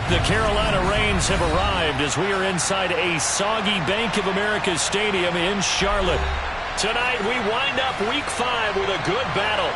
The Carolina Rains have arrived as we are inside a soggy Bank of America Stadium in Charlotte. Tonight we wind up Week 5 with a good battle.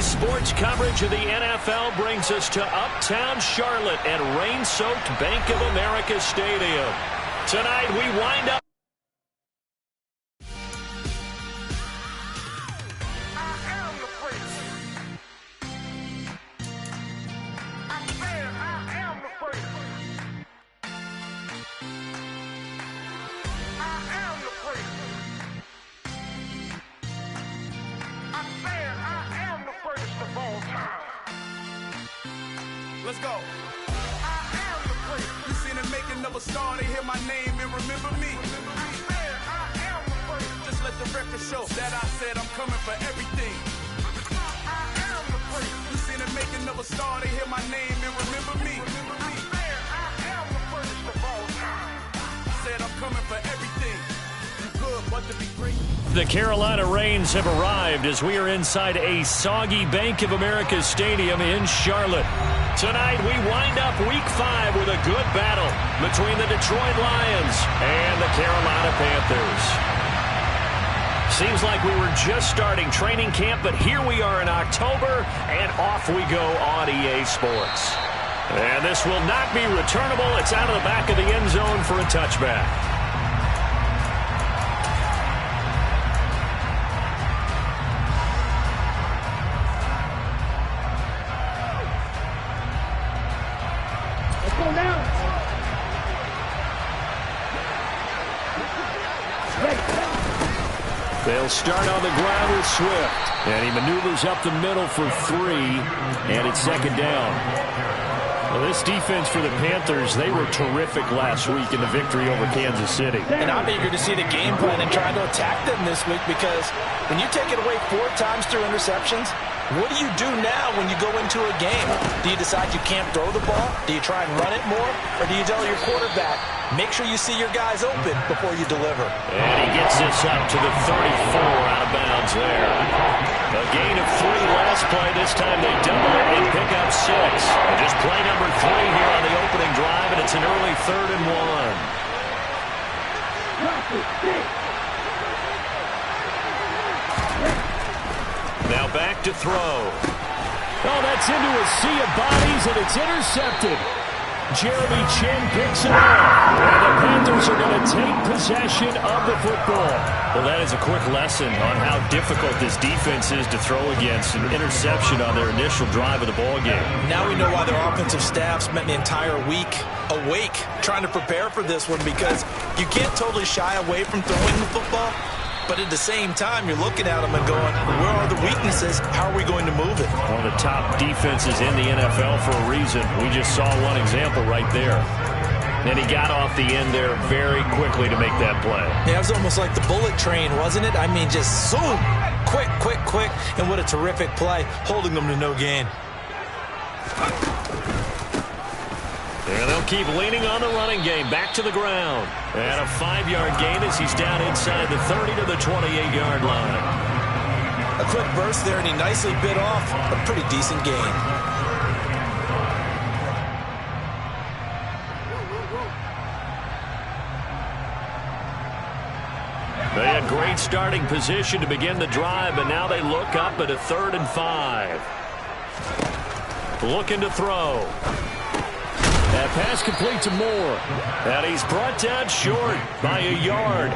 Sports coverage of the NFL brings us to uptown Charlotte at rain-soaked Bank of America Stadium. Tonight we wind up. Let's go. I am the prince. You seen the making of a star, they hear my name and remember me. I am the prince. Just let the record show that I said I'm coming for everything. I am the prince. You seen the making of a star, they hear my name and remember me. I am the prince of all time. I said I'm coming for everything. You good, but to be great. The Carolina Rains have arrived as we are inside a soggy Bank of America Stadium in Charlotte. Tonight, we wind up Week 5 with a good battle between the Detroit Lions and the Carolina Panthers. Seems like we were just starting training camp, but here we are in October, and off we go on EA Sports. And this will not be returnable. It's out of the back of the end zone for a touchback. They'll start on the ground with Swift. And he maneuvers up the middle for 3. And it's second down. Well, this defense for the Panthers, they were terrific last week in the victory over Kansas City. And I'm eager to see the game plan and try to attack them this week, because when you take it away 4 times through interceptions, what do you do now when you go into a game? Do you decide you can't throw the ball? Do you try and run it more? Or do you tell your quarterback, make sure you see your guys open before you deliver? And he gets this up to the 34 out of bounds there. A gain of 3 last play. This time they double it and pick up 6. And just play number 3 here on the opening drive, and it's an early 3rd and 1. Now back to throw. Oh, that's into a sea of bodies, and it's intercepted. Jeremy Chin picks it up. And the Panthers are going to take possession of the football. Well, that is a quick lesson on how difficult this defense is to throw against. An interception on their initial drive of the ballgame. Now we know why their offensive staff spent the entire week awake trying to prepare for this one, because you can't totally shy away from throwing the football. But at the same time, you're looking at them and going, where are the weaknesses? How are we going to move it? One of the top defenses in the NFL for a reason. We just saw one example right there. And he got off the end there very quickly to make that play. Yeah, it was almost like the bullet train, wasn't it? I mean, just zoom, quick, quick, quick. And what a terrific play, holding them to no gain. And they'll keep leaning on the running game. Back to the ground. And a 5-yard gain as he's down inside the 30 to the 28-yard line. A quick burst there, and he nicely bit off a pretty decent gain. They had great starting position to begin the drive, but now they look up at a 3rd and 5. Looking to throw. That pass complete to Moore. And he's brought down short by a yard.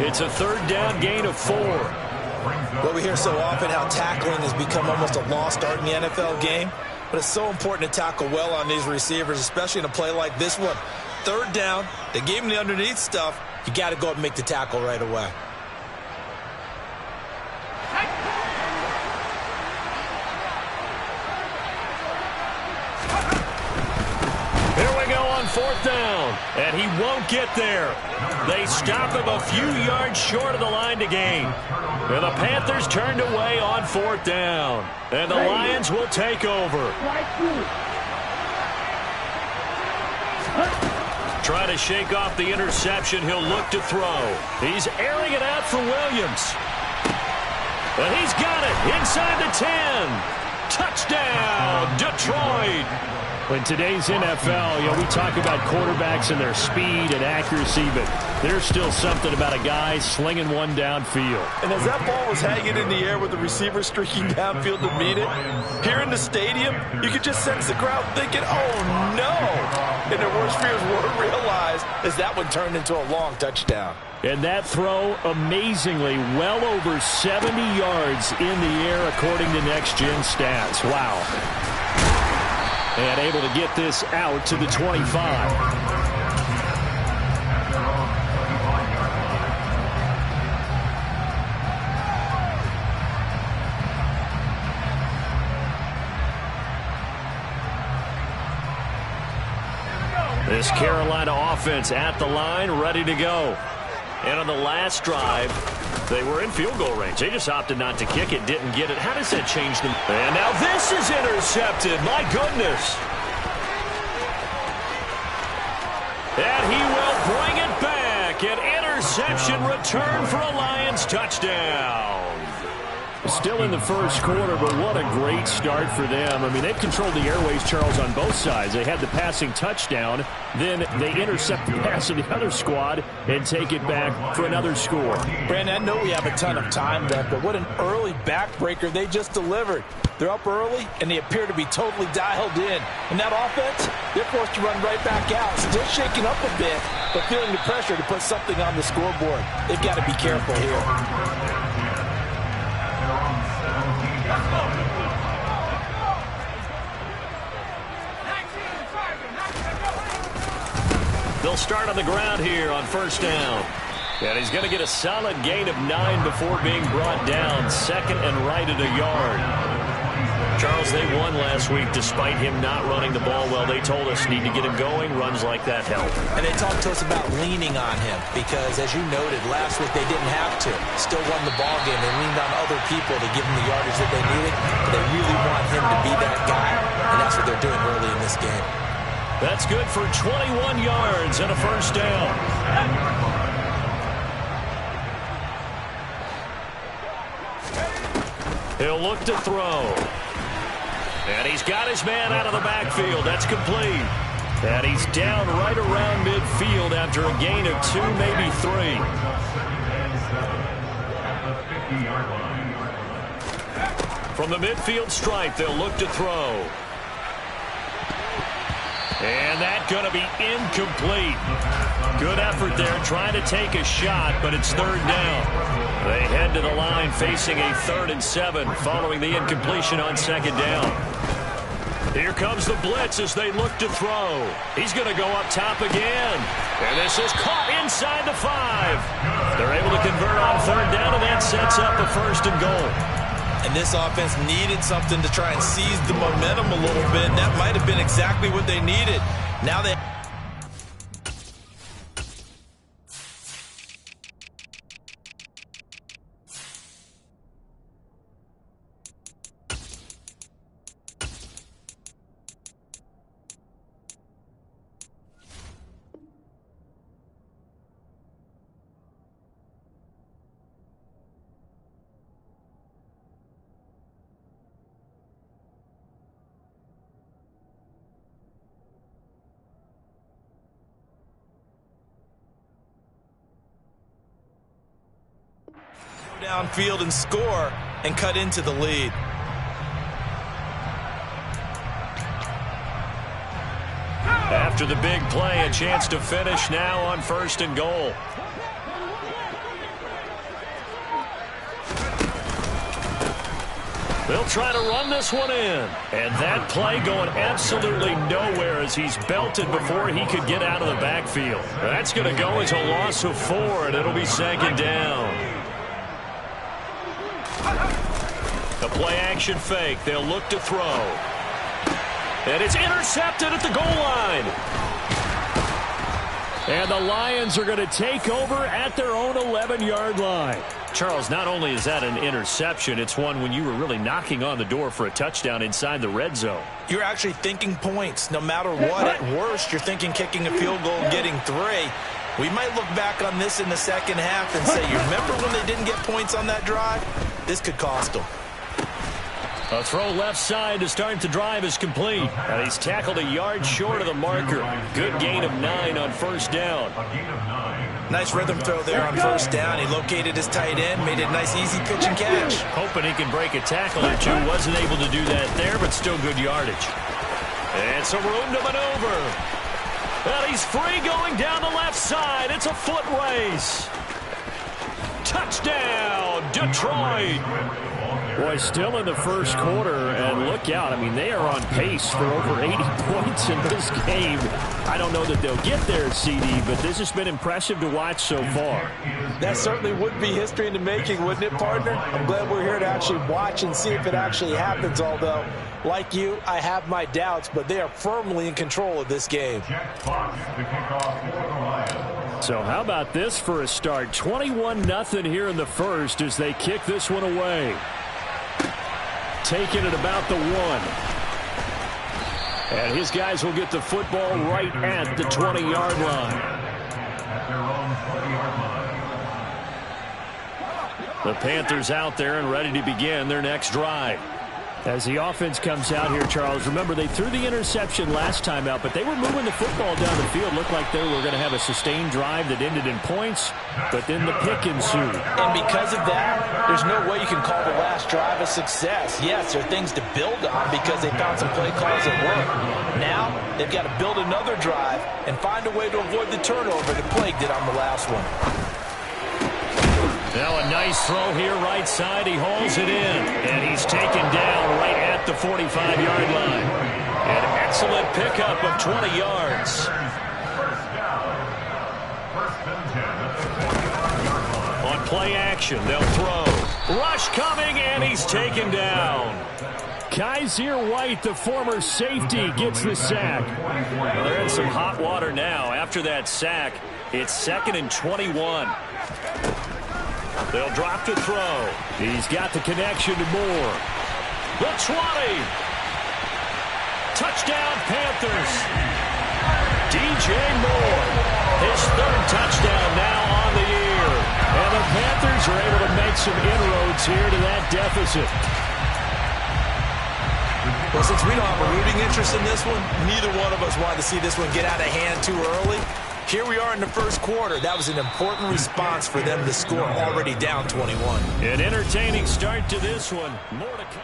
It's a 3rd down gain of 4. Well, we hear so often how tackling has become almost a lost art in the NFL game. But it's so important to tackle well on these receivers, especially in a play like this one. third down. They gave him the underneath stuff. You got to go up and make the tackle right away. Here we go on fourth down, and he won't get there. They stop him a few yards short of the line to gain. And the Panthers turned away on fourth down, and the Lions will take over. Trying to shake off the interception, he'll look to throw. He's airing it out for Williams. And he's got it inside the 10. Touchdown, Detroit. In today's NFL, we talk about quarterbacks and their speed and accuracy, but there's still something about a guy slinging one downfield. And as that ball was hanging in the air with the receiver streaking downfield to meet it, here in the stadium, you could just sense the crowd thinking, oh, no. And their worst fears were realized as that one turned into a long touchdown. And that throw, amazingly, well over 70 yards in the air, according to Next Gen Stats. Wow. And able to get this out to the 25. This Carolina offense at the line, ready to go. And on the last drive, they were in field goal range. They just opted not to kick it, didn't get it. How does that change them? And now this is intercepted. My goodness. And he will bring it back. An interception return for a Lions touchdown. Still in the first quarter, but what a great start for them. I mean, they've controlled the airways, Charles, on both sides. They had the passing touchdown. Then they intercept the pass of the other squad and take it back for another score. Brandon, I know we have a ton of time left, but what an early backbreaker they just delivered. They're up early, and they appear to be totally dialed in. And that offense, they're forced to run right back out. Still shaking up a bit, but feeling the pressure to put something on the scoreboard. They've got to be careful here. They'll start on the ground here on first down. And he's going to get a solid gain of 9 before being brought down. Second and right at a yard. Charles, they won last week despite him not running the ball well. They told us need to get him going. Runs like that help. And they talked to us about leaning on him because, as you noted, last week they didn't have to. Still won the ball game. They leaned on other people to give him the yardage that they needed. But they really want him to be that guy, and that's what they're doing early in this game. That's good for 21 yards and a first down. He'll look to throw. And he's got his man out of the backfield. That's complete. And he's down right around midfield after a gain of 2, maybe 3. From the midfield stripe, they'll look to throw. And that's going to be incomplete. Good effort there, trying to take a shot, but it's third down. They head to the line facing a 3rd and 7 following the incompletion on second down. Here comes the blitz as they look to throw. He's going to go up top again. And this is caught inside the 5. They're able to convert on third down, and that sets up a 1st and goal. And this offense needed something to try and seize the momentum a little bit. And that might have been exactly what they needed. Now they... downfield and score and cut into the lead. After the big play, a chance to finish now on 1st and goal. They'll try to run this one in. And that play going absolutely nowhere as he's belted before he could get out of the backfield. That's going to go as a loss of 4, and it'll be 2nd down. The play-action fake. They'll look to throw. And it's intercepted at the goal line. And the Lions are going to take over at their own 11-yard line. Charles, not only is that an interception, it's one when you were really knocking on the door for a touchdown inside the red zone. You're actually thinking points. No matter what, at worst, you're thinking kicking a field goal and getting 3. We might look back on this in the second half and say, you remember when they didn't get points on that drive? This could cost them. A throw left side to start the drive is complete. And he's tackled a yard short of the marker. Good gain of 9 on 1st down. Nice rhythm throw there on 1st down. He located his tight end, made it a nice easy pitch and catch. Hoping he can break a tackle or two. Wasn't able to do that there, but still good yardage. And some room to maneuver. Well, he's free going down the left side. It's a foot race. Touchdown, Detroit. Boy, still in the first quarter, and look out. I mean, they are on pace for over 80 points in this game. I don't know that they'll get there, CD, but this has been impressive to watch so far. That certainly would be history in the making, wouldn't it, partner? I'm glad we're here to actually watch and see if it actually happens, although, like you, I have my doubts, but they are firmly in control of this game. So how about this for a start? 21-0 here in the first as they kick this one away. Taking it about the 1. And his guys will get the football right at the 20-yard line. The Panthers out there and ready to begin their next drive. As the offense comes out here, Charles, remember they threw the interception last time out, but they were moving the football down the field. Looked like they were going to have a sustained drive that ended in points, but then the pick ensued. And because of that, there's no way you can call the last drive a success. Yes, there are things to build on because they found some play calls that work. Now, they've got to build another drive and find a way to avoid the turnover that plagued it on the last one. Now a nice throw here right side. He hauls it in. And he's taken down right at the 45-yard line. An excellent pickup of 20 yards. On play action, they'll throw. Rush coming, and he's taken down. Kaiser White, the former safety, gets the sack. Well, they're in some hot water now. After that sack, it's 2nd and 21. They'll drop to throw. He's got the connection to Moore. The 20. Touchdown, Panthers. DJ Moore. His 3rd touchdown now on the year. And the Panthers are able to make some inroads here to that deficit. Well, since we don't have a rooting interest in this one, neither one of us wanted to see this one get out of hand too early. Here we are in the first quarter. That was an important response for them to score already down 21. An entertaining start to this one. More to come.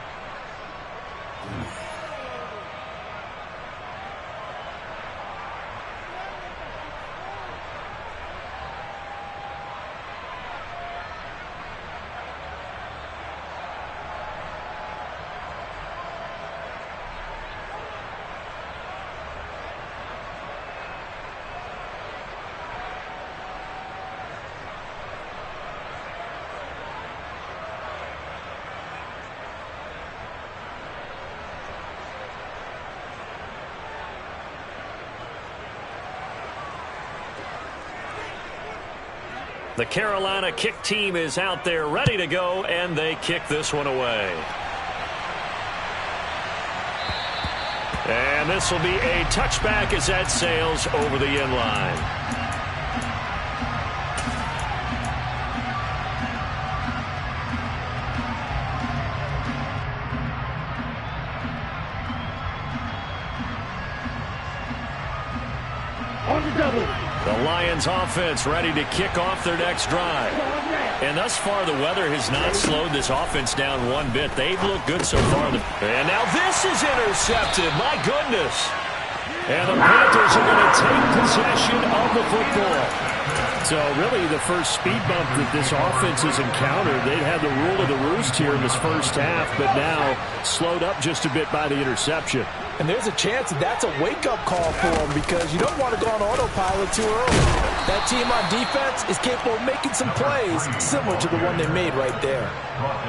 The Carolina kick team is out there ready to go, and they kick this one away. And this will be a touchback as that sails over the end line. The Lions offense ready to kick off their next drive. And thus far, the weather has not slowed this offense down one bit. They've looked good so far. And now this is intercepted. My goodness. And the Panthers are going to take possession of the football. So really the first speed bump that this offense has encountered, they've had the rule of the roost here in this first half, but now slowed up just a bit by the interception. And there's a chance that that's a wake-up call for them because you don't want to go on autopilot too early. That team on defense is capable of making some plays similar to the one they made right there.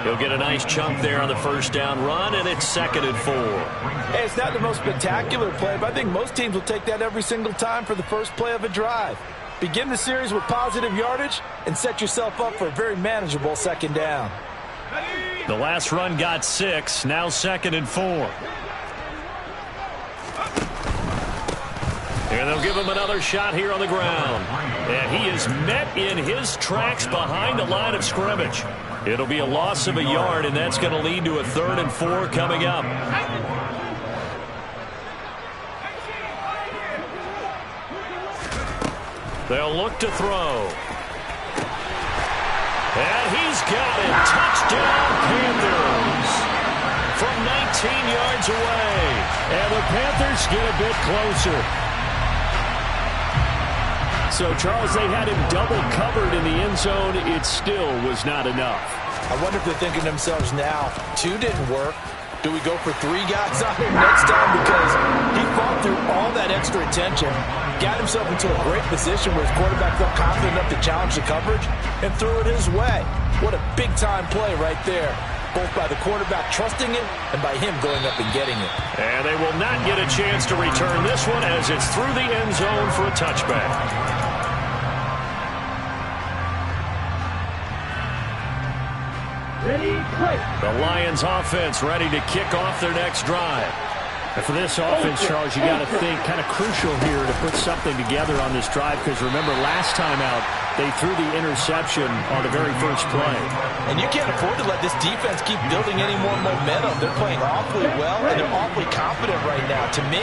He'll get a nice chunk there on the first down run, and it's 2nd and 4. Hey, it's not the most spectacular play, but I think most teams will take that every single time for the first play of a drive. Begin the series with positive yardage and set yourself up for a very manageable second down. The last run got 6, now 2nd and 4. And they'll give him another shot here on the ground. And he is met in his tracks behind the line of scrimmage. It'll be a loss of a yard, and that's going to lead to a 3rd and 4 coming up. They'll look to throw. And he's got it. Touchdown, Panthers. From 19 yards away. And the Panthers get a bit closer. So, Charles, they had him double covered in the end zone. It still was not enough. I wonder if they're thinking to themselves now, 2 didn't work. Do we go for 3 guys on him next time? Because he fought through all that extra attention, got himself into a great position where his quarterback felt confident enough to challenge the coverage and threw it his way. What a big-time play right there, both by the quarterback trusting it and by him going up and getting it. And they will not get a chance to return this one as it's through the end zone for a touchback. The Lions offense ready to kick off their next drive. And for this offense, Charles, you got to think kind of crucial here to put something together on this drive because remember last time out they threw the interception on the very first play. And you can't afford to let this defense keep building any more momentum. They're playing awfully well and they're awfully confident right now. To me,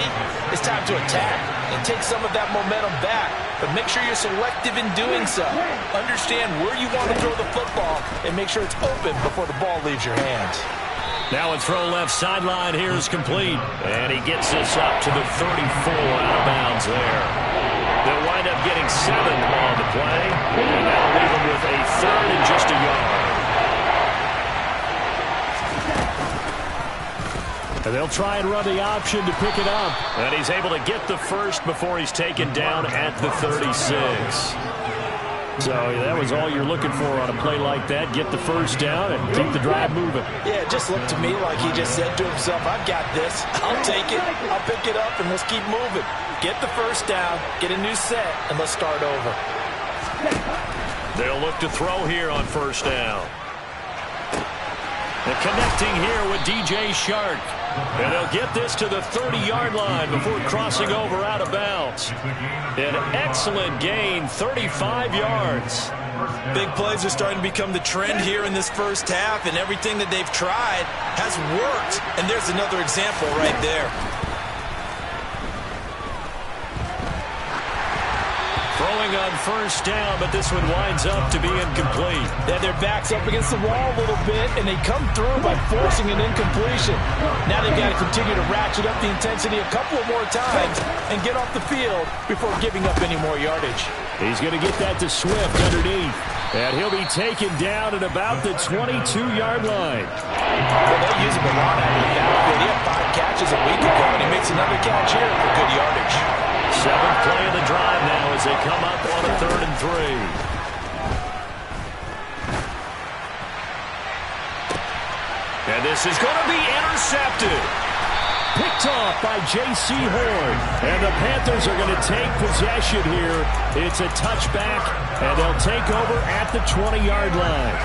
it's time to attack and take some of that momentum back. But make sure you're selective in doing so. Understand where you want to throw the football and make sure it's open before the ball leaves your hands. Now a throw left sideline here is complete. And he gets this up to the 34 out of bounds there. They'll wind up getting 7 on the play. And that'll leave them with a 3rd and just a yard. And they'll try and run the option to pick it up. And he's able to get the first before he's taken down at the 36. So that was all you're looking for on a play like that. Get the first down and keep the drive moving. Yeah, it just looked to me like he just said to himself, I've got this. I'll take it. I'll pick it up, and let's keep moving. Get the first down, get a new set, and let's start over. They'll look to throw here on first down. And connecting here with DJ Shark. And they'll get this to the 30-yard line before crossing over out of bounds. An excellent gain, 35 yards. Big plays are starting to become the trend here in this first half, and everything that they've tried has worked. And there's another example right there. Throwing on first down, but this one winds up to be incomplete. They have their backs up against the wall a little bit, and they come through by forcing an incompletion. Now they've got to continue to ratchet up the intensity a couple of more times and get off the field before giving up any more yardage. He's going to get that to Swift underneath. And he'll be taken down at about the 22-yard line. Well, they use him a lot out of the backfield. He had 5 catches a week ago, and he makes another catch here for good yardage. 7th play of the drive now as they come up on a 3rd and 3. And this is going to be intercepted. Picked off by J.C. Horn. And the Panthers are going to take possession here. It's a touchback, and they'll take over at the 20-yard line.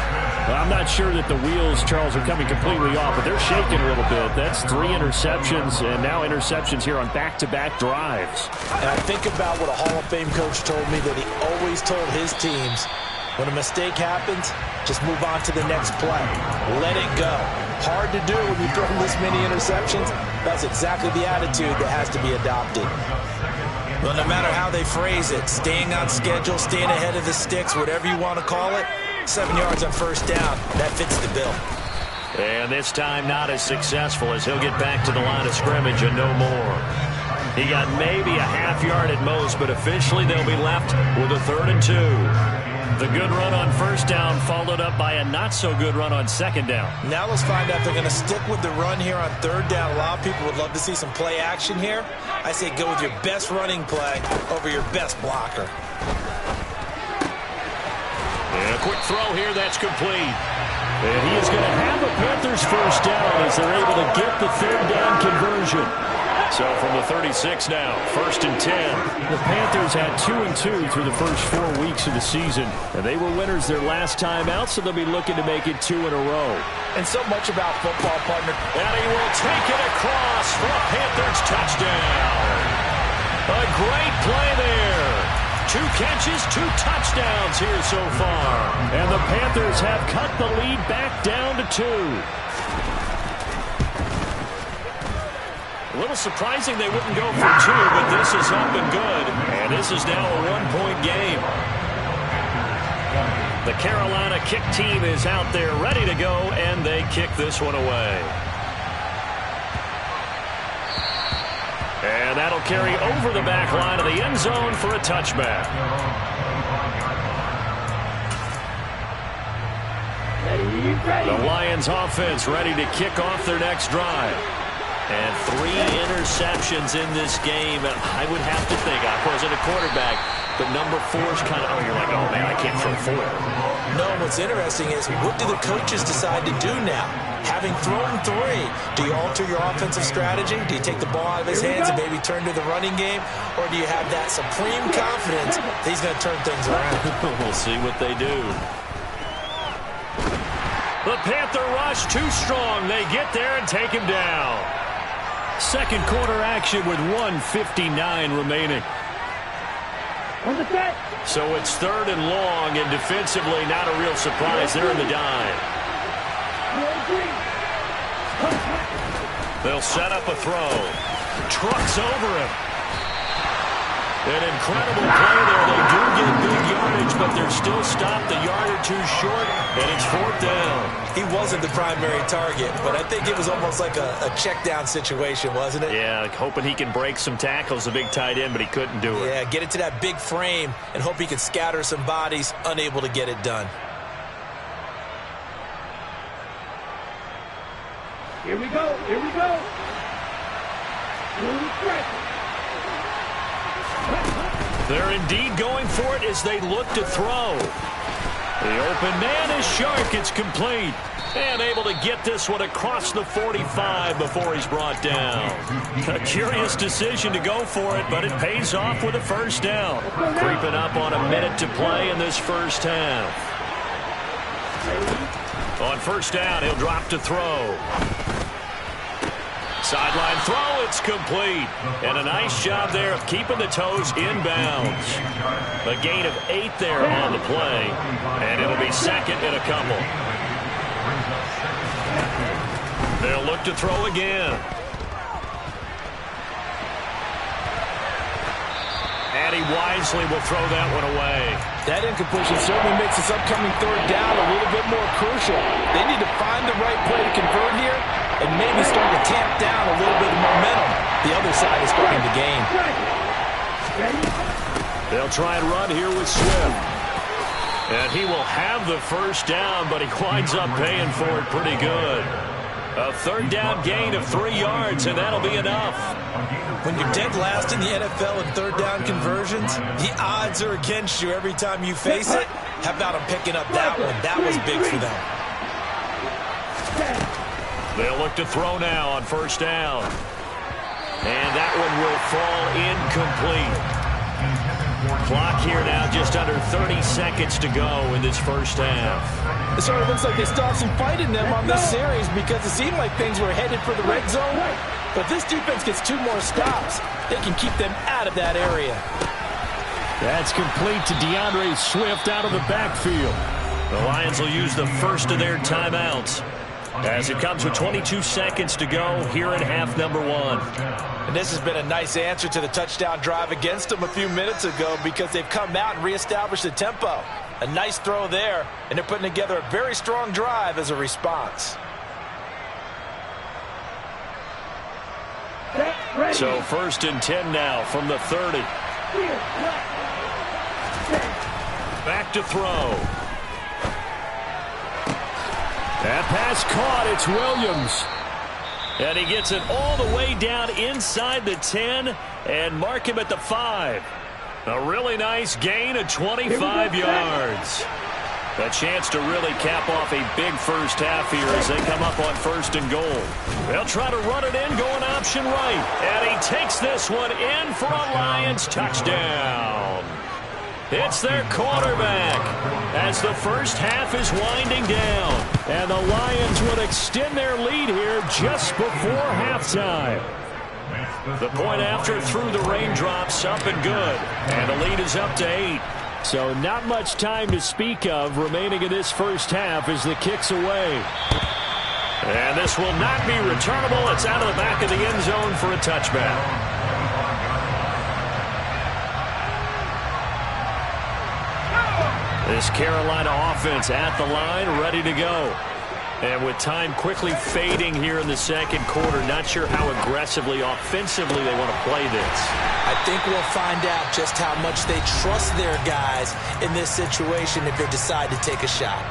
Well, I'm not sure that the wheels, Charles, are coming completely off, but they're shaking a little bit. That's 3 interceptions, and now interceptions here on back-to-back drives. And I think about what a Hall of Fame coach told me that he always told his teams, when a mistake happens, just move on to the next play. Let it go. Hard to do when you throw this many interceptions. That's exactly the attitude that has to be adopted. Well, no matter how they phrase it, staying on schedule, staying ahead of the sticks, whatever you want to call it, 7 yards on first down, that fits the bill. And this time not as successful as he'll get back to the line of scrimmage and no more. He got maybe a half yard at most, but officially they'll be left with a 3rd and 2. The good run on first down followed up by a not-so-good run on second down. Now let's find out if they're going to stick with the run here on 3rd down. A lot of people would love to see some play action here. I say go with your best running play over your best blocker. And a quick throw here, that's complete. And he is going to have the Panthers first down as they're able to get the 3rd down conversion. So from the 36 now, 1st and 10. The Panthers had 2 and 2 through the first 4 weeks of the season. And they were winners their last time out, so they'll be looking to make it 2 in a row. And so much about football, partner. And he will take it across for a Panthers touchdown. A great play there. 2 catches, 2 touchdowns here so far. And the Panthers have cut the lead back down to 2. A little surprising they wouldn't go for 2, but this is up and good. And this is now a 1-point game. The Carolina kick team is out there ready to go, and they kick this one away. And that'll carry over the back line of the end zone for a touchback. The Lions offense ready to kick off their next drive. And 3 interceptions in this game. I would have to think, of course, at a quarterback, but number 4 is kind of, you're like, oh, man, I can't throw 4. No, what's interesting is what do the coaches decide to do now? Having thrown 3, do you alter your offensive strategy? Do you take the ball out of his hands and maybe turn to the running game? Or do you have that supreme confidence that he's going to turn things around? We'll see what they do. The Panther rush too strong. They get there and take him down. Second quarter action with 1:59 remaining. So it's 3rd and long, and defensively not a real surprise. They're in the dive. They'll set up a throw. Trucks over him. An incredible play there. They do get big yardage, but they're still stopped a yard or 2 short, and it's 4th down. He wasn't the primary target, but I think it was almost like a check down situation, wasn't it? Yeah, like hoping he can break some tackles, a big tight end, but he couldn't do it. Yeah, get it to that big frame and hope he can scatter some bodies, unable to get it done. Here we go, here we go. They're indeed going for it as they look to throw. The open man is Shark. It's complete. And able to get this one across the 45 before he's brought down. A curious decision to go for it, but it pays off with a first down. Creeping up on a minute to play in this first half. On first down, he'll drop to throw. Sideline throw, it's complete. And a nice job there of keeping the toes inbounds. A gain of 8 there on the play. And it'll be 2nd and a couple. They'll look to throw again. And he wisely will throw that one away. That incompletion certainly makes this upcoming 3rd down a little bit more crucial. They need to find the right play to convert here and maybe start to tamp down a little bit of momentum. The other side is starting to gain. They'll try and run here with Swift. And he will have the first down, but he winds up paying for it pretty good. A 3rd down gain of 3 yards, and that'll be enough. When you're dead last in the NFL in 3rd down conversions, the odds are against you every time you face it. How about him picking up that one? That was big for them. They'll look to throw now on first down. And that one will fall incomplete. Clock here now just under 30 seconds to go in this first half. It sort of looks like they still have some fight in them on this series because it seemed like things were headed for the red zone. But if this defense gets 2 more stops, they can keep them out of that area. That's complete to DeAndre Swift out of the backfield. The Lions will use the first of their timeouts as it comes with 22 seconds to go here in half number 1. And this has been a nice answer to the touchdown drive against them a few minutes ago because they've come out and reestablished the tempo. A nice throw there, and they're putting together a very strong drive as a response. So 1st and 10 now from the 30. Back to throw. That pass caught. It's Williams. And he gets it all the way down inside the 10 and mark him at the 5. A really nice gain of 25 yards. A chance to really cap off a big first half here as they come up on 1st and goal. They'll try to run it in, going option right. And he takes this one in for a Lions touchdown. It's their quarterback as the first half is winding down. And the Lions would extend their lead here just before halftime. The point after through the raindrops, up and good. And the lead is up to 8. So not much time to speak of remaining in this first half as the kick's away. And this will not be returnable. It's out of the back of the end zone for a touchback. This Carolina offense at the line, ready to go. And with time quickly fading here in the second quarter, not sure how aggressively, offensively they want to play this. I think we'll find out just how much they trust their guys in this situation if they decide to take a shot.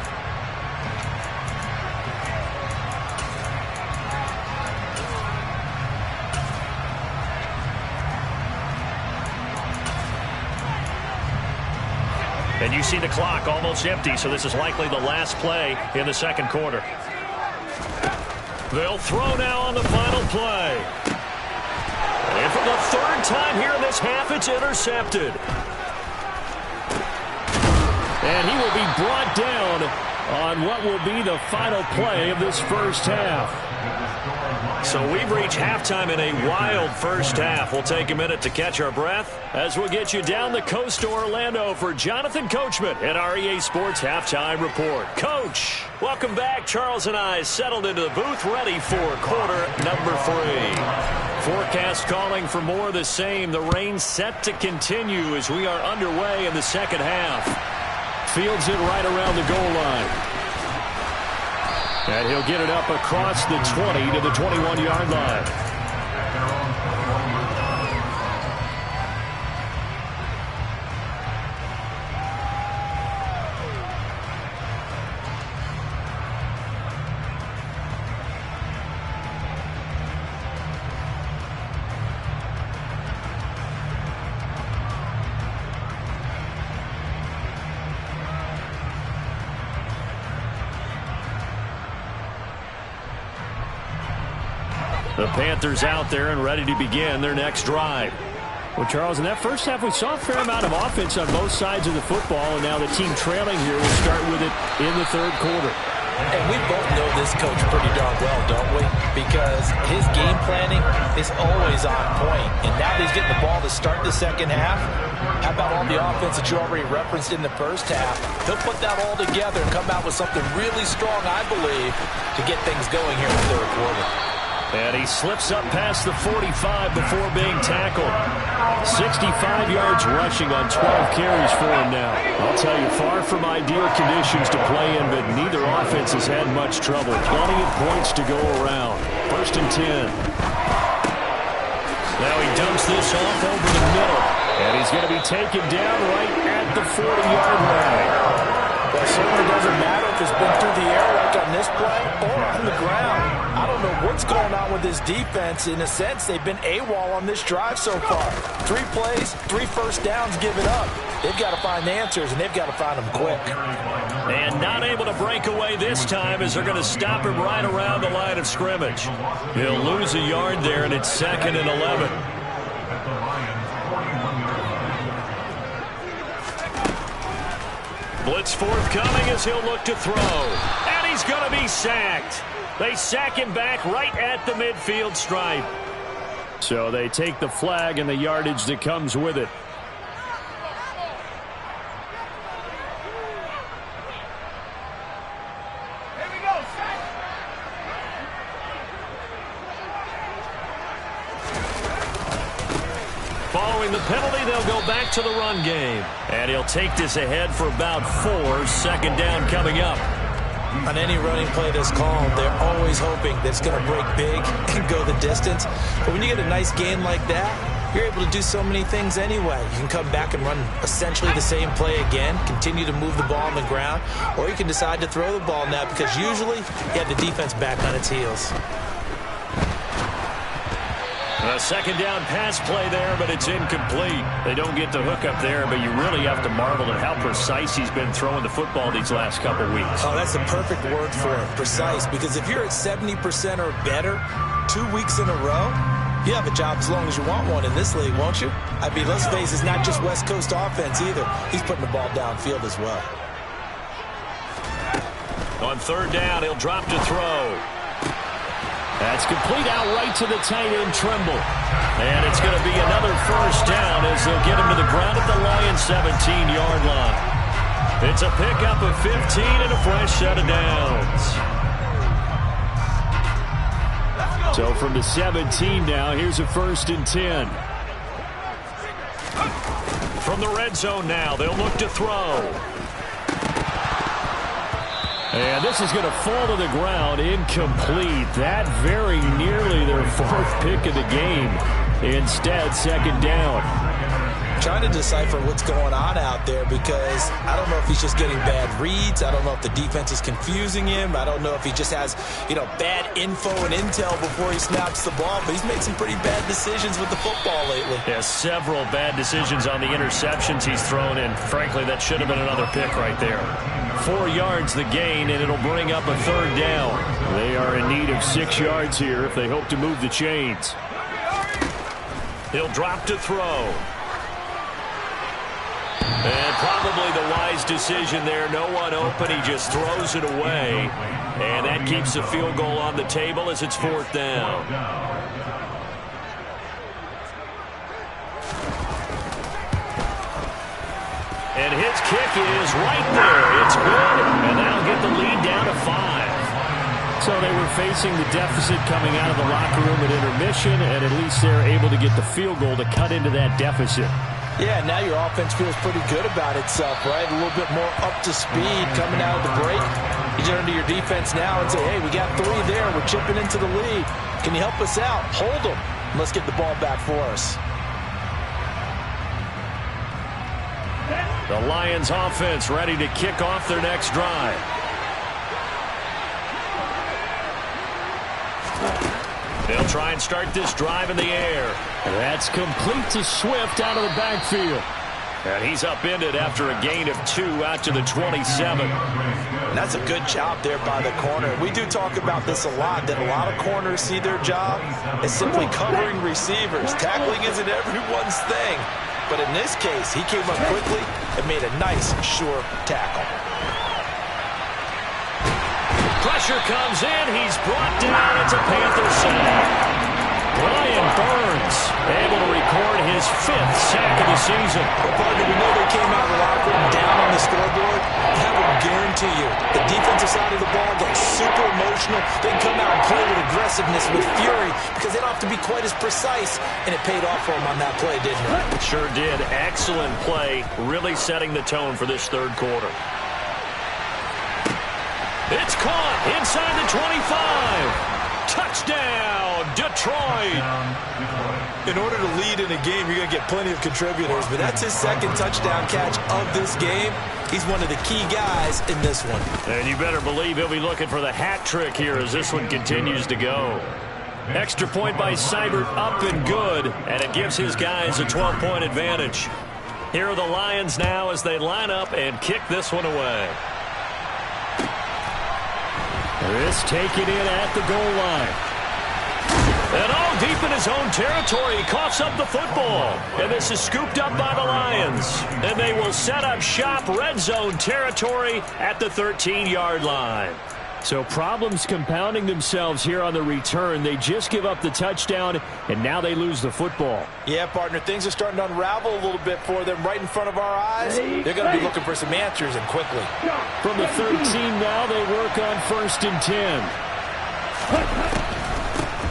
And you see the clock almost empty, so this is likely the last play in the second quarter. They'll throw now on the final play. And for the 3rd time here in this half, it's intercepted. And he will be brought down on what will be the final play of this first half. So we've reached halftime in a wild first half. We'll take a minute to catch our breath as we'll get you down the coast to Orlando for Jonathan Coachman at our EA Sports Halftime Report. Coach, welcome back. Charles and I settled into the booth ready for quarter number 3. Forecast calling for more of the same. The rain set to continue as we are underway in the second half. Fields it right around the goal line. And he'll get it up across the 20 to the 21-yard line. The Panthers out there and ready to begin their next drive. Well, Charles, in that first half, we saw a fair amount of offense on both sides of the football, and now the team trailing here will start with it in the third quarter. And we both know this coach pretty darn well, don't we? Because his game planning is always on point. And now that he's getting the ball to start the second half, how about all the offense that you already referenced in the first half? He'll put that all together and come out with something really strong, I believe, to get things going here in the third quarter. And he slips up past the 45 before being tackled. 65 yards rushing on 12 carries for him now. I'll tell you, far from ideal conditions to play in, but neither offense has had much trouble. Plenty of points to go around. 1st and 10. Now he dumps this off over the middle. And he's going to be taken down right at the 40-yard line. Well, it certainly doesn't matter if it's been through the air like on this play or on the ground. I don't know what's going on with this defense. In a sense, they've been AWOL on this drive so far. 3 plays, 3 first downs given up. They've got to find answers, and they've got to find them quick. And not able to break away this time as they're going to stop him right around the line of scrimmage. He'll lose a yard there, and it's 2nd and 11. Blitz forthcoming as he'll look to throw. And he's going to be sacked. They sack him back right at the midfield stripe. So they take the flag and the yardage that comes with it. Here we go, Following the penalty, they'll go back to the run game. And he'll take this ahead for about 4. 2nd down coming up. On any running play that's called, they're always hoping that it's going to break big and go the distance. But when you get a nice gain like that, you're able to do so many things anyway. You can come back and run essentially the same play again, continue to move the ball on the ground, or you can decide to throw the ball now because usually you have the defense back on its heels. A second down pass play there, but it's incomplete. They don't get the hook up there, but you really have to marvel at how precise he's been throwing the football these last couple weeks. Oh, that's the perfect word for it, precise, because if you're at 70% or better 2 weeks in a row, you have a job as long as you want one in this league, won't you? I mean, let's face it, it's not just West Coast offense either. He's putting the ball downfield as well. On third down, he'll drop to throw. That's complete out right to the tight end, Trimble. And it's going to be another first down as they'll get him to the ground at the Lions' 17-yard line. It's a pickup of 15 and a fresh set of downs. So from the 17 now, here's a 1st and 10. From the red zone now, they'll look to throw. And this is going to fall to the ground, incomplete. That very nearly their 4th pick of the game. Instead, second down. Trying to decipher what's going on out there because I don't know if he's just getting bad reads. I don't know if the defense is confusing him. I don't know if he just has, bad info and intel before he snaps the ball. But he's made some pretty bad decisions with the football lately. Yeah, several bad decisions on the interceptions he's thrown in. Frankly, that should have been another pick right there. 4 yards the gain, and it'll bring up a third down. They are in need of 6 yards here if they hope to move the chains. He'll drop to throw. And probably the wise decision there. No one open. He just throws it away. And that keeps the field goal on the table as it's 4th down. And his kick is right there. It's good. And that'll get the lead down to 5. So they were facing the deficit coming out of the locker room at intermission, and at least they're able to get the field goal to cut into that deficit. Yeah, now your offense feels pretty good about itself, right? A little bit more up to speed coming out of the break. You turn to your defense now and say, hey, we got 3 there. We're chipping into the lead. Can you help us out? Hold them. Let's get the ball back for us. The Lions offense ready to kick off their next drive. They'll try and start this drive in the air. That's complete to Swift out of the backfield. And he's upended after a gain of 2 out to the 27. And that's a good job there by the corner. We do talk about this a lot, that a lot of corners see their job as simply covering receivers. Tackling isn't everyone's thing. But in this case, he came up quickly and made a nice, sure tackle. Pressure comes in. He's brought down. It's a Panther sack. Brian Burns able to record his 5th sack of the season. Well, partner, we know they came out of the locker room down on the scoreboard. I would guarantee you the defensive side of the ball got super emotional. They come out and play with aggressiveness, with fury, because they don't have to be quite as precise. And it paid off for them on that play, didn't it? Sure did. Excellent play. Really setting the tone for this 3rd quarter. It's caught inside the 25. Touchdown, Detroit. In order to lead in a game, you're going to get plenty of contributors, but that's his 2nd touchdown catch of this game. He's one of the key guys in this one. And you better believe he'll be looking for the hat trick here as this one continues to go. Extra point by Seibert, up and good, and it gives his guys a 12-point advantage. Here are the Lions now as they line up and kick this one away. This taken in at the goal line. And all deep in his own territory, he coughs up the football. And this is scooped up by the Lions. And they will set up shop, red zone territory at the 13-yard line. So problems compounding themselves here on the return. They just give up the touchdown, and now they lose the football. Yeah, partner, things are starting to unravel a little bit for them right in front of our eyes. They're going to be looking for some answers, and quickly. From the 13 now, they work on 1st and 10.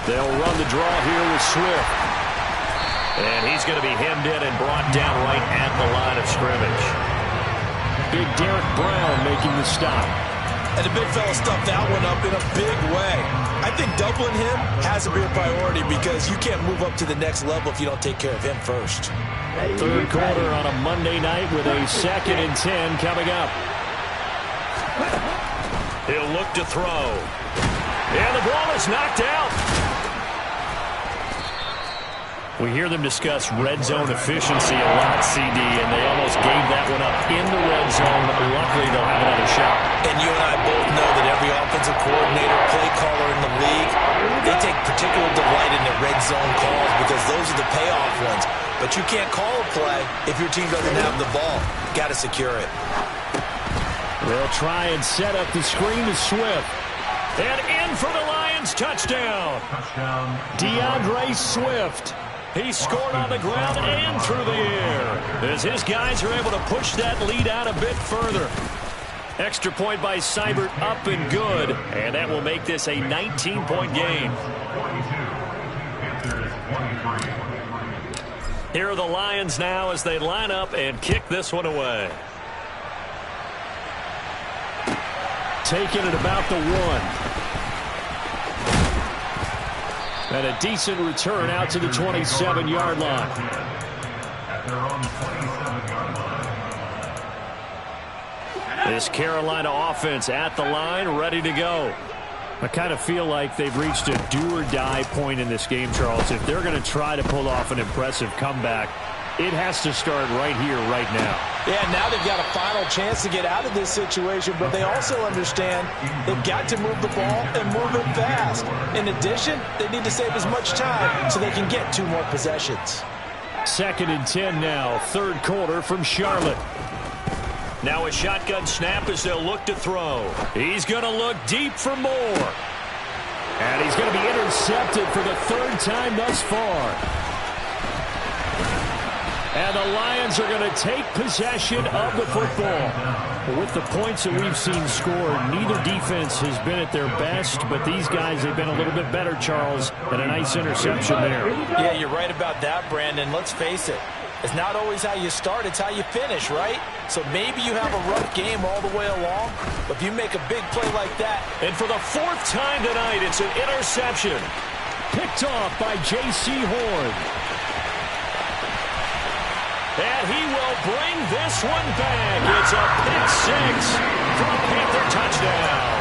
They'll run the draw here with Swift. And he's going to be hemmed in and brought down right at the line of scrimmage. Big Derek Brown making the stop. And the big fella stuffed that one up in a big way. I think doubling him has to be a priority because you can't move up to the next level if you don't take care of him first. Third quarter on a Monday night with a 2nd and 10 coming up. He'll look to throw. And the ball is knocked out. We hear them discuss red zone efficiency a lot, CD, and they almost gave that one up in the red zone. Luckily, they'll have another shot. And you and I both know that every offensive coordinator, play caller in the league, they take particular delight in the red zone calls because those are the payoff ones. But you can't call a play if your team doesn't have the ball. Got to secure it. They'll try and set up the screen to Swift. And in for the Lions, touchdown. DeAndre Swift. He scored on the ground and through the air as his guys are able to push that lead out a bit further. Extra point by Seibert, up and good, and that will make this a 19-point game. Here are the Lions now as they line up and kick this one away. Taking it about the 1. And a decent return out to the 27-yard line. This Carolina offense at the line, ready to go. I kind of feel like they've reached a do-or-die point in this game, Charles. If they're going to try to pull off an impressive comeback, it has to start right here, right now. Yeah, now they've got a final chance to get out of this situation, but they also understand they've got to move the ball and move it fast. In addition, they need to save as much time so they can get 2 more possessions. 2nd and 10 now, third quarter from Charlotte. Now a shotgun snap as they'll look to throw. He's going to look deep for more. And he's going to be intercepted for the 3rd time thus far. And the Lions are going to take possession of the football. With the points that we've seen scored, neither defense has been at their best, but these guys have been a little bit better, Charles, and a nice interception there. Yeah, you're right about that, Brandon. Let's face it. It's not always how you start, it's how you finish, right? So maybe you have a rough game all the way along, but if you make a big play like that. And for the 4th time tonight, it's an interception. Picked off by J.C. Horn. And he will bring this one back. It's a pick 6 for a Panther touchdown.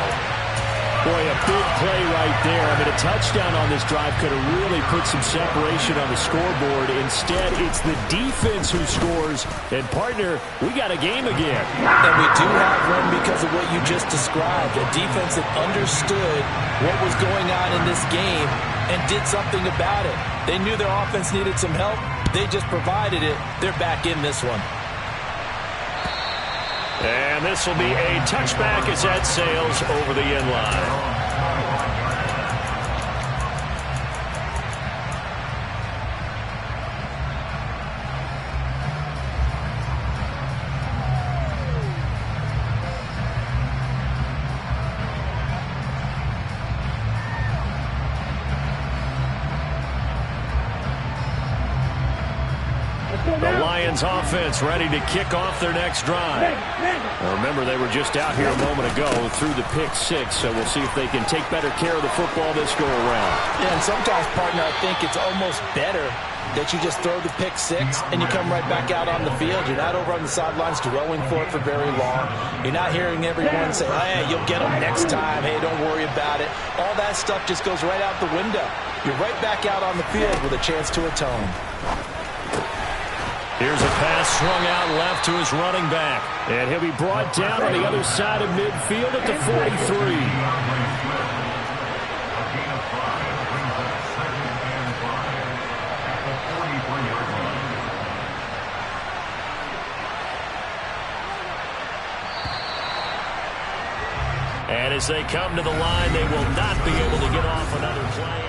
Boy, a big play right there. I mean, a touchdown on this drive could have really put some separation on the scoreboard. Instead, it's the defense who scores. And, partner, we got a game again. And we do have one because of what you just described. A defense that understood what was going on in this game and did something about it. They knew their offense needed some help. They just provided it. They're back in this one. And this will be a touchback as that sails over the end line. The Lions offense ready to kick off their next drive. Now remember, they were just out here a moment ago through the pick 6, so we'll see if they can take better care of the football this go-around. Yeah, and sometimes, partner, I think it's almost better that you just throw the pick 6 and you come right back out on the field. You're not over on the sidelines dwelling for it for very long. You're not hearing everyone say, hey, you'll get them next time. Hey, don't worry about it. All that stuff just goes right out the window. You're right back out on the field with a chance to atone. Here's a pass swung out left to his running back. And he'll be brought down on the other side of midfield at the 43. And as they come to the line, they will not be able to get off another play.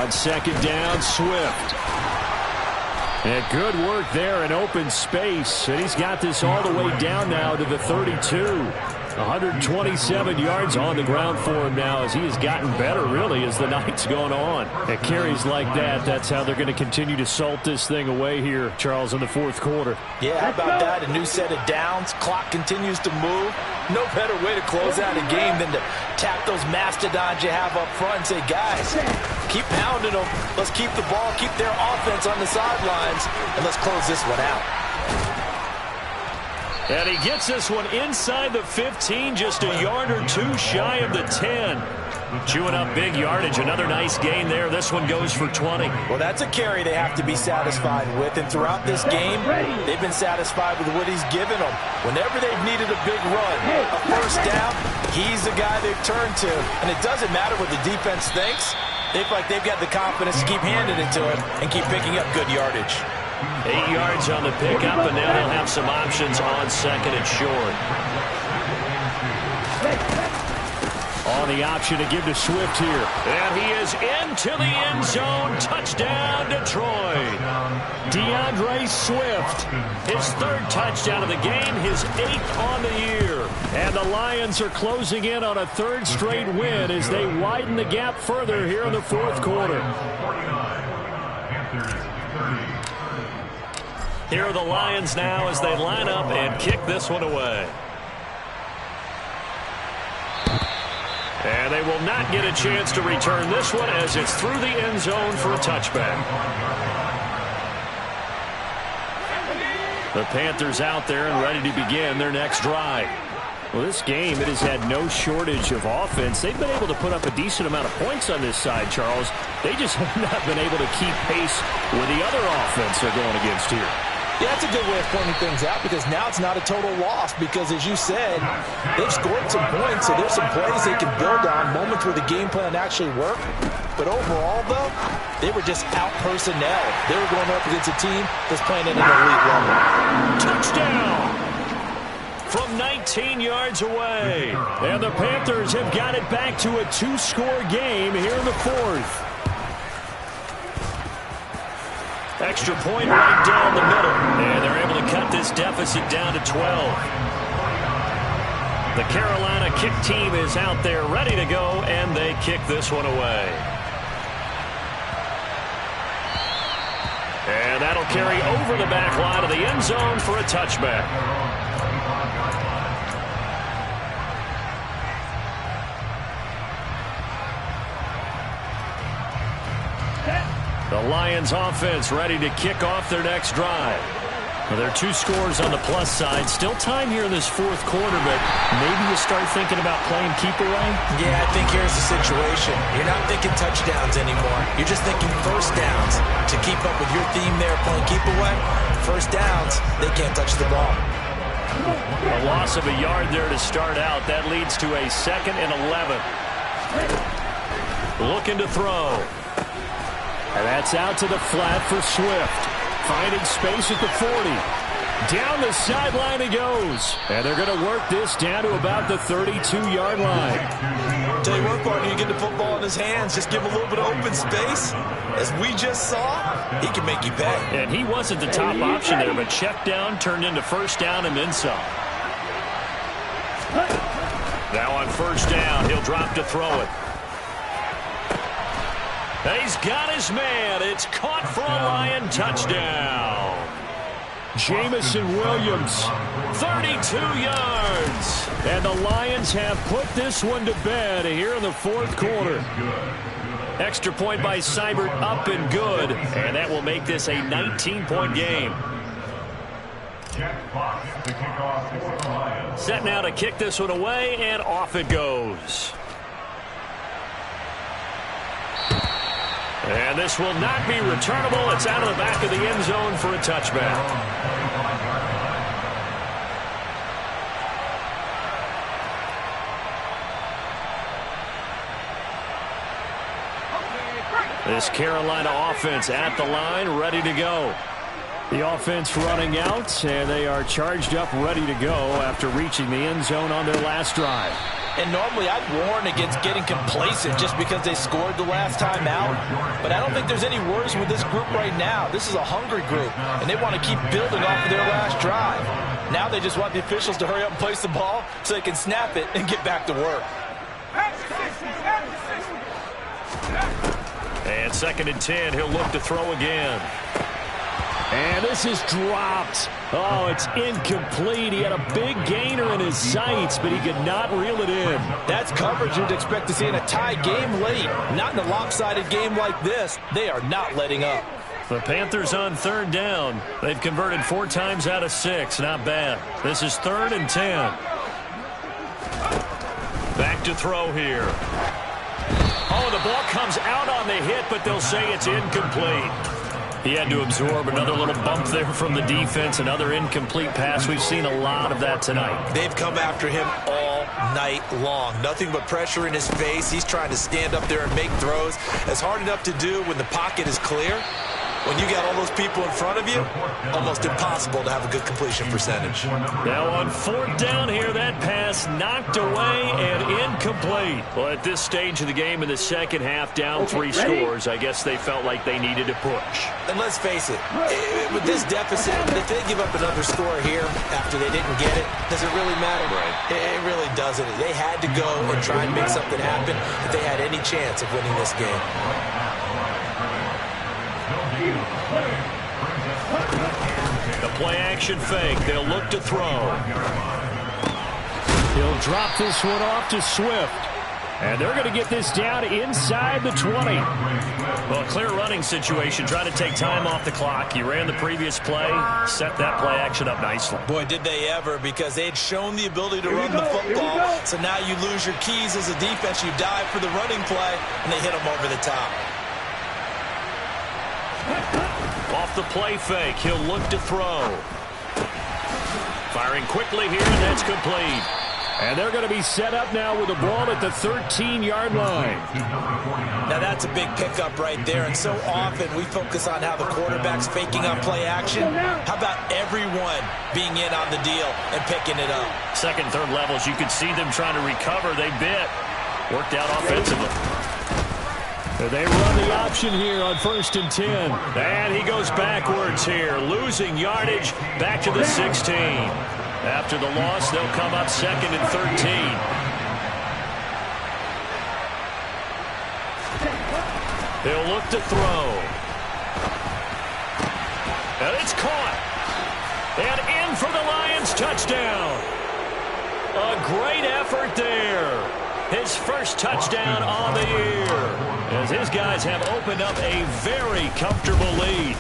On second down, Swift. And good work there in open space. And he's got this all the way down now to the 32. 127 yards on the ground for him now as he has gotten better, really, as the night's gone on. At carries like that, that's how they're going to continue to salt this thing away here, Charles, in the fourth quarter. Yeah, how about that? A new set of downs. Clock continues to move. No better way to close out a game than to tap those mastodons you have up front and say, guys, keep pounding them. Let's keep the ball, keep their offense on the sidelines, and let's close this one out. And he gets this one inside the 15, just a yard or two shy of the 10. Chewing up big yardage. Another nice gain there. This one goes for 20. Well, that's a carry they have to be satisfied with. And throughout this game, they've been satisfied with what he's given them. Whenever they've needed a big run, a first down, he's the guy they've turned to. And it doesn't matter what the defense thinks. They feel like they've got the confidence to keep handing it to him and keep picking up good yardage. 8 yards on the pickup, and now they'll have some options on second and short. On the option to give to Swift here. And he is into the end zone. Touchdown, Detroit. DeAndre Swift, his third touchdown of the game, his 8th on the year. And the Lions are closing in on a third straight win as they widen the gap further here in the fourth quarter. Here are the Lions now as they line up and kick this one away. And they will not get a chance to return this one as it's through the end zone for a touchback. The Panthers out there and ready to begin their next drive. Well, this game, it has had no shortage of offense. They've been able to put up a decent amount of points on this side, Charles. They just have not been able to keep pace with the other offense they're going against here. Yeah, that's a good way of pointing things out because now it's not a total loss because, as you said, they've scored some points, so there's some plays they can build on, moments where the game plan actually worked. But overall, though, they were just out-personnel. They were going up against a team that's playing at an elite level. Touchdown! From 19 yards away. And the Panthers have got it back to a 2-score game here in the fourth. Extra point right down the middle. And they're able to cut this deficit down to 12. The Carolina kick team is out there ready to go, and they kick this one away. And that'll carry over the back line of the end zone for a touchback. The Lions offense ready to kick off their next drive. Well, there are 2 scores on the plus side. Still time here in this fourth quarter, but maybe you start thinking about playing keep away? Yeah, I think here's the situation. You're not thinking touchdowns anymore. You're just thinking first downs. To keep up with your theme there, playing keep away, first downs, they can't touch the ball. A loss of a yard there to start out. That leads to a 2nd and 11. Looking to throw. And that's out to the flat for Swift. Finding space at the 40. Down the sideline he goes. And they're going to work this down to about the 32-yard line. Tell you what, partner, you get the football in his hands, just give him a little bit of open space. As we just saw, he can make you pay. And he wasn't the top option there, but check down turned into first down and then some. Now on first down, he'll drop to throw it. He's got his man. It's caught for a Lion touchdown. Jamison Williams, 32 yards. And the Lions have put this one to bed here in the fourth quarter. Extra point by Seibert up and good. And that will make this a 19-point game. Set now to kick this one away, and off it goes. And this will not be returnable. It's out of the back of the end zone for a touchback. This Carolina offense at the line, ready to go. The offense running out, and they are charged up, ready to go after reaching the end zone on their last drive. And normally I'd warn against getting complacent just because they scored the last time out. But I don't think there's any worries with this group right now. This is a hungry group, and they want to keep building off of their last drive. Now they just want the officials to hurry up and place the ball so they can snap it and get back to work. And 2nd and 10, he'll look to throw again. And this is dropped. Oh, it's incomplete. He had a big gainer in his sights, but he could not reel it in. That's coverage you'd expect to see in a tie game late. Not in a lopsided game like this. They are not letting up. The Panthers on 3rd down. They've converted 4 times out of 6. Not bad. This is 3rd and 10. Back to throw here. Oh, the ball comes out on the hit, but they'll say it's incomplete. He had to absorb another little bump there from the defense, another incomplete pass. We've seen a lot of that tonight. They've come after him all night long. Nothing but pressure in his face. He's trying to stand up there and make throws. It's hard enough to do when the pocket is clear. When you got all those people in front of you, almost impossible to have a good completion percentage. Now on 4th down here, that pass knocked away and incomplete. Well, at this stage of the game in the second half, down 3 scores, I guess they felt like they needed to push. And let's face it, with this deficit, if they give up another score here after they didn't get it, does it really matter? Right. It really doesn't. They had to go and try and make something happen if they had any chance of winning this game. The play-action fake. They'll look to throw. He'll drop this one off to Swift. And they're going to get this down inside the 20. Well, clear running situation. Try to take time off the clock. He ran the previous play, set that play action up nicely. Boy, did they ever, because they had shown the ability to run the football. So now you lose your keys as a defense. You dive for the running play, and they hit them over the top. Off the play fake, he'll look to throw. Firing quickly here, and that's complete. And they're going to be set up now with the ball at the 13-yard line. Now that's a big pickup right there, and so often we focus on how the quarterback's faking on play action. How about everyone being in on the deal and picking it up? 2nd, 3rd levels, you could see them trying to recover. They bit. Worked out offensively. They run the option here on 1st and 10. And he goes backwards here, losing yardage back to the 16. After the loss, they'll come up 2nd and 13. They'll look to throw. And it's caught. And in for the Lions, touchdown. A great effort there. His first touchdown on the year, as his guys have opened up a very comfortable lead.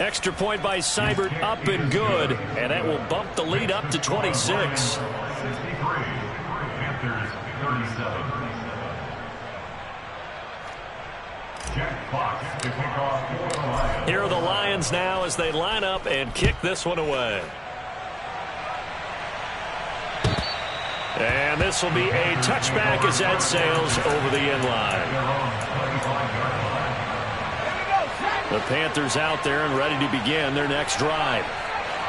Extra point by Seibert, up and good, and that will bump the lead up to 26. Here are the Lions now as they line up and kick this one away. And this will be a touchback as that sails over the end line. The Panthers out there and ready to begin their next drive.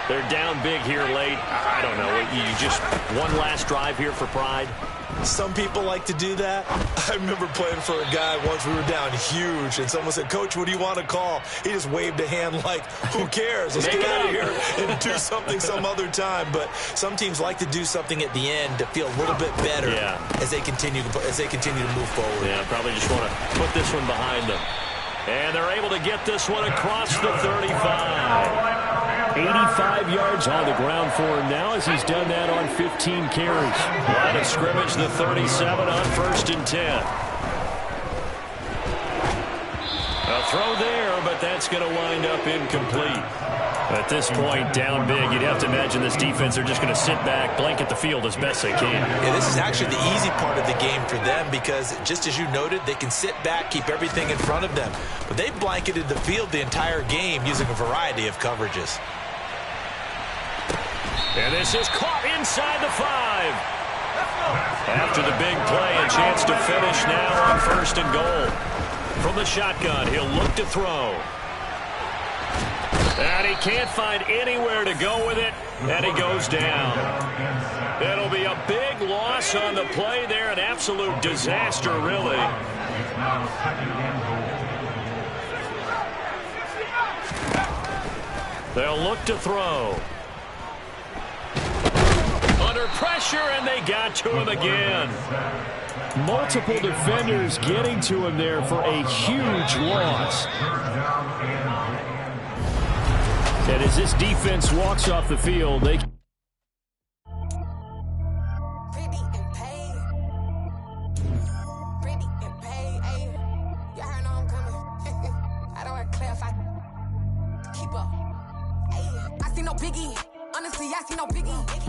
They're down big here late. I don't know. You just one last drive here for pride. Some people like to do that. I remember playing for a guy once. We were down huge, and someone said, "Coach, what do you want to call?" He just waved a hand like, "Who cares? Let's get out of here and do something some other time." But some teams like to do something at the end to feel a little bit better as they continue to move forward. Yeah, probably just want to put this one behind them. And they're able to get this one across the 35. 85 yards on the ground for him now as he's done that on 15 carries. Line of scrimmage, the 37 on 1st and 10. A throw there, but that's going to wind up incomplete. At this point, down big, you'd have to imagine this defense are just going to sit back, blanket the field as best they can. Yeah, this is actually the easy part of the game for them because, just as you noted, they can sit back, keep everything in front of them. But they've blanketed the field the entire game using a variety of coverages. And this is caught inside the 5. After the big play, a chance to finish now on 1st and goal. From the shotgun, he'll look to throw. And he can't find anywhere to go with it. And he goes down. It'll be a big loss on the play there. An absolute disaster, really. They'll look to throw. Under pressure, and they got to him again. Multiple defenders getting to him there for a huge loss. And as this defense walks off the field, they... I see no biggie. Honestly, I see no biggie.